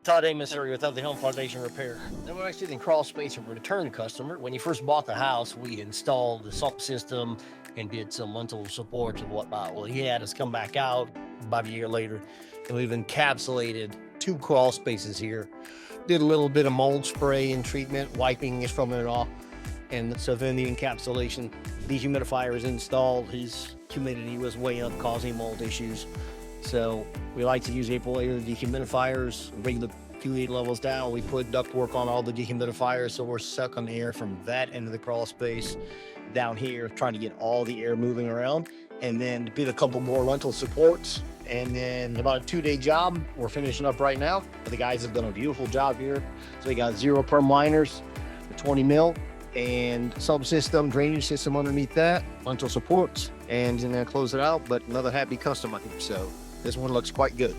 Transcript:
Todd Amos area without the home foundation repair. And we're actually in Crawlspace, a return customer. When you first bought the house, we installed the sump system and did some lintel supports and whatnot. Well, he had us come back out about a year later, and we've encapsulated 2 crawl spaces here. Did a little bit of mold spray and treatment, wiping it from it off. And so then the encapsulation dehumidifier is installed. His humidity was way up, causing mold issues. So we like to use AprilAire dehumidifiers, bring the QE levels down. We put ductwork on all the dehumidifiers, so we're sucking the air from that end of the crawl space down here, trying to get all the air moving around. And then did a couple more lintel supports. And then about a 2-day job, we're finishing up right now. The guys have done a beautiful job here. So we got zero-perm liners, the 20 mil, and subsystem, drainage system underneath that, lintel supports, and then close it out. But another happy customer, so this one looks quite good.